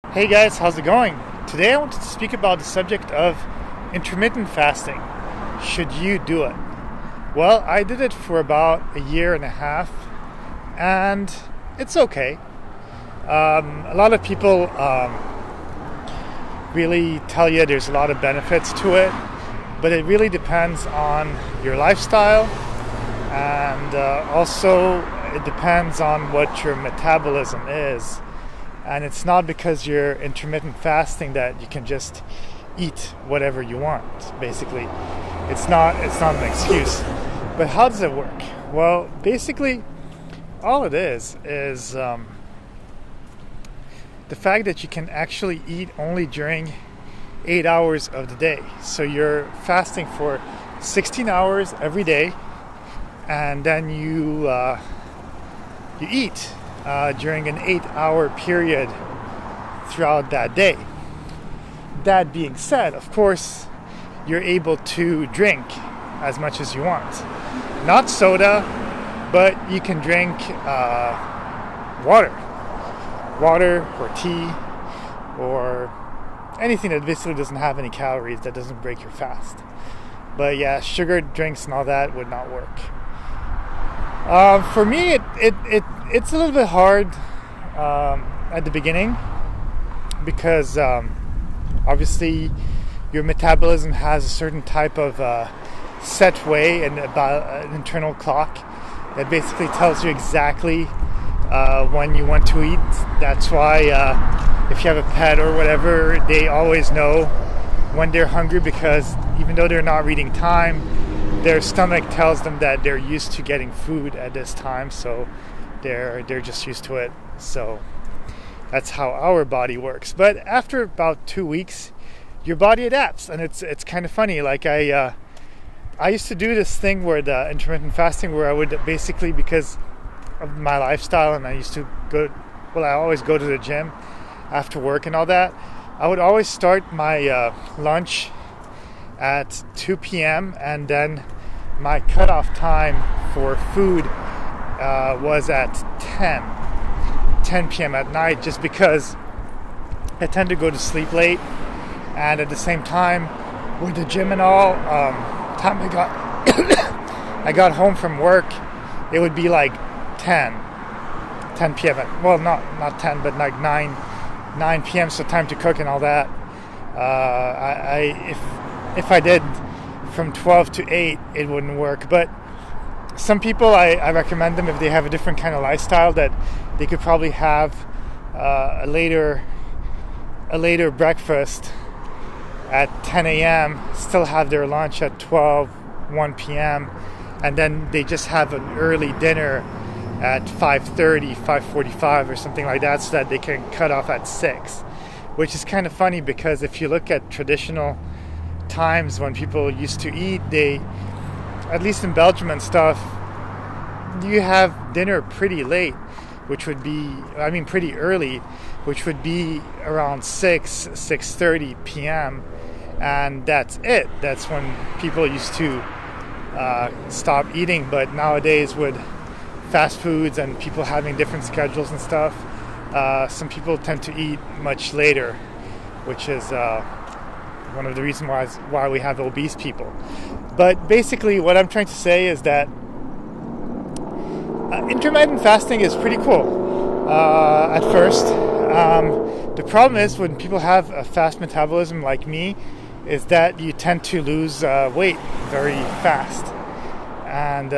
Hey guys, how's it going? Today I wanted to speak about the subject of intermittent fasting. Should you do it? Well, I did it for about a year and a half, and it's okay. A lot of people really tell you there's a lot of benefits to it, but it really depends on your lifestyle, and also it depends on what your metabolism is. And it's not because you're intermittent fasting that you can just eat whatever you want, basically. It's not an excuse. But how does it work? Well, basically, all it is the fact that you can actually eat only during 8 hours of the day. So you're fasting for 16 hours every day, and then you eat during an 8-hour period throughout that day. That being said, of course, you're able to drink as much as you want. Not soda, but you can drink water or tea or anything that basically doesn't have any calories, that doesn't break your fast. But yeah, sugar drinks and all that would not work. For me, it's a little bit hard at the beginning because obviously your metabolism has a certain type of set way and about an internal clock that basically tells you exactly when you want to eat. That's why if you have a pet or whatever, they always know when they're hungry, because even though they're not reading time, their stomach tells them that they're used to getting food at this time, so they're just used to it. So that's how our body works. But after about 2 weeks, your body adapts, and it's kind of funny. Like I used to do this thing where the intermittent fasting, where I would basically, because of my lifestyle, and I used to I always go to the gym after work and all that. I would always start my lunch at 2 p.m. and then my cutoff time for food was at 10 p.m. at night, just because I tend to go to sleep late, and at the same time with the gym and all, time I got home from work, it would be like 10 p.m. Well, not 10, but like 9 p.m. So time to cook and all that. If I did from 12 to 8, it wouldn't work. But some people, I recommend them, if they have a different kind of lifestyle, that they could probably have a later breakfast at 10 a.m., still have their lunch at 1 p.m., and then they just have an early dinner at 5:30, 5:45 or something like that, so that they can cut off at 6. Which is kind of funny, because if you look at traditional times when people used to eat, they, at least in Belgium and stuff, you have dinner pretty late, which would be, pretty early, which would be around 6:30 p.m. and that's it. That's when people used to stop eating. But nowadays, with fast foods and people having different schedules and stuff, some people tend to eat much later, which is one of the reasons why we have obese people. But basically, what I'm trying to say is that intermittent fasting is pretty cool at first. The problem is, when people have a fast metabolism like me, is that you tend to lose weight very fast. And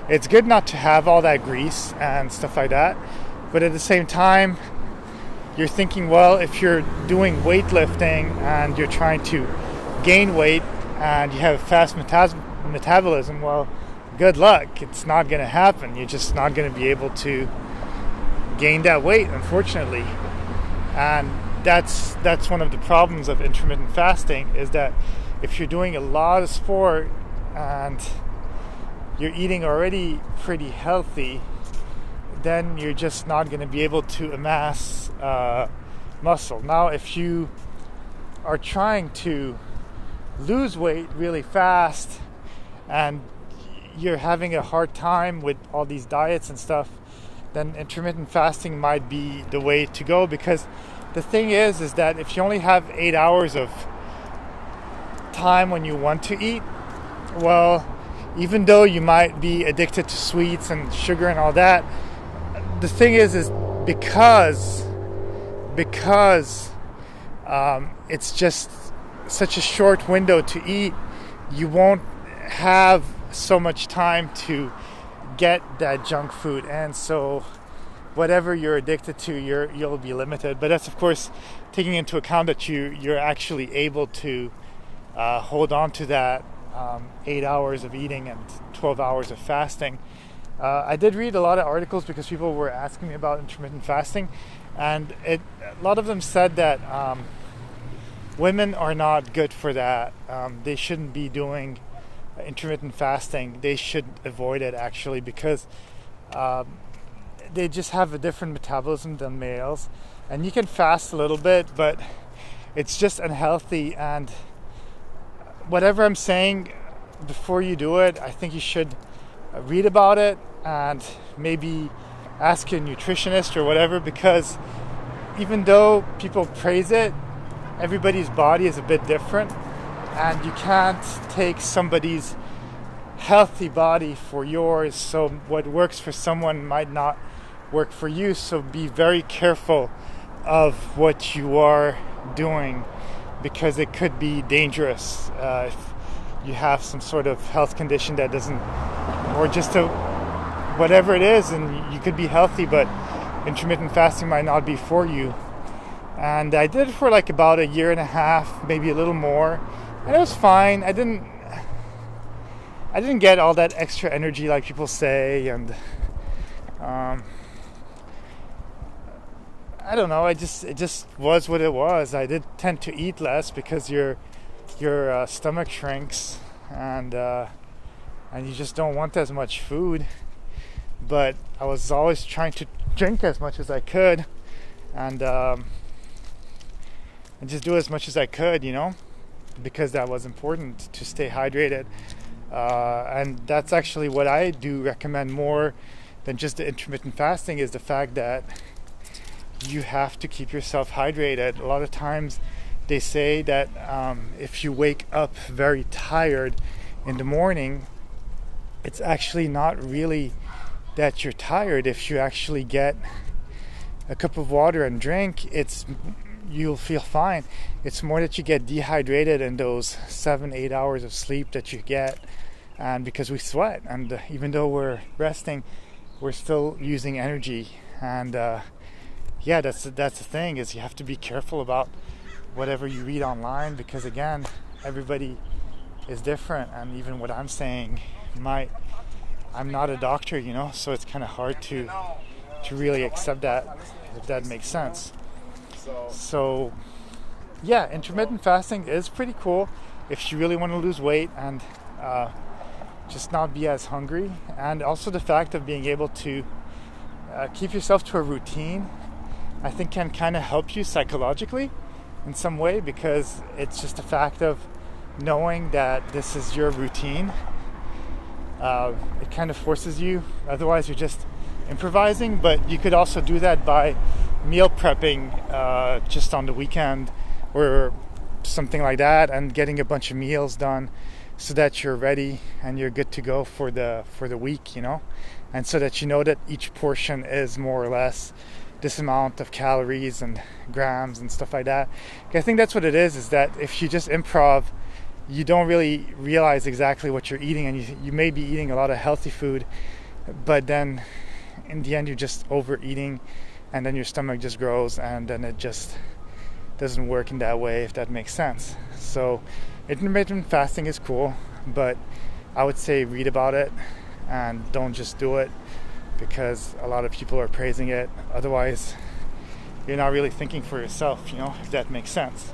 it's good not to have all that grease and stuff like that. But at the same time, you're thinking, well, if you're doing weightlifting and you're trying to gain weight and you have a fast metabolism, well, good luck. It's not going to happen. You're just not going to be able to gain that weight, unfortunately. And that's one of the problems of intermittent fasting, is that if you're doing a lot of sport and you're eating already pretty healthy, then you're just not going to be able to amass muscle. Now, if you are trying to lose weight really fast and you're having a hard time with all these diets and stuff, then intermittent fasting might be the way to go, because the thing is that if you only have 8 hours of time when you want to eat, well, even though you might be addicted to sweets and sugar and all that, the thing is because it's just such a short window to eat, you won't have so much time to get that junk food, and so whatever you're addicted to, you'll be limited. But that's of course taking into account that you're actually able to hold on to that 8 hours of eating and 12 hours of fasting. I did read a lot of articles because people were asking me about intermittent fasting, and a lot of them said that women are not good for that. They shouldn't be doing intermittent fasting. They should avoid it, actually, because they just have a different metabolism than males. And you can fast a little bit, but it's just unhealthy. And whatever I'm saying, before you do it, I think you should read about it and maybe ask your nutritionist or whatever, because even though people praise it, everybody's body is a bit different, and you can't take somebody's healthy body for yours. So what works for someone might not work for you. So be very careful of what you are doing, because it could be dangerous if you have some sort of health condition that doesn't, or just whatever it is, and you could be healthy, but intermittent fasting might not be for you. And I did it for like about a year and a half, maybe a little more, and it was fine. I didn't get all that extra energy like people say, and I don't know. It just was what it was. I did tend to eat less because your stomach shrinks, and you just don't want as much food. But I was always trying to drink as much as I could, and just do as much as I could, because that was important to stay hydrated. And that's actually what I do recommend more than just the intermittent fasting, is the fact that you have to keep yourself hydrated. A lot of times they say that if you wake up very tired in the morning, it's actually not really that you're tired. If you actually get a cup of water and drink, you'll feel fine. It's more that you get dehydrated in those 7-8 hours of sleep that you get, and because we sweat, and even though we're resting, we're still using energy. And that's the thing, is you have to be careful about whatever you read online, because again, everybody is different, and even what I'm saying I'm not a doctor, so it's kind of hard to really accept that, if that makes sense. So yeah, intermittent fasting is pretty cool if you really want to lose weight and just not be as hungry. And also the fact of being able to keep yourself to a routine, I think, can kind of help you psychologically in some way, because it's just a fact of knowing that this is your routine. It kind of forces you, otherwise you're just improvising. But you could also do that by meal prepping just on the weekend or something like that, and getting a bunch of meals done so that you're ready and you're good to go for the week, and so that you know that each portion is more or less this amount of calories and grams and stuff like that. I think that's what it is that if you just improv, you don't really realize exactly what you're eating, and you may be eating a lot of healthy food, but then in the end you're just overeating, and then your stomach just grows, and then it just doesn't work in that way, if that makes sense. So intermittent fasting is cool, but I would say read about it and don't just do it because a lot of people are praising it. Otherwise, you're not really thinking for yourself, if that makes sense.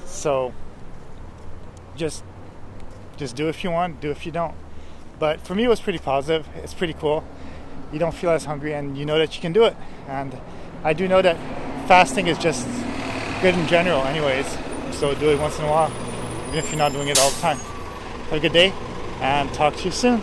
So just do if you want, do if you don't. But for me, it was pretty positive. It's pretty cool. You don't feel as hungry, and you know that you can do it. And I do know that fasting is just good in general anyways, so do it once in a while, even if you're not doing it all the time. Have a good day, and talk to you soon.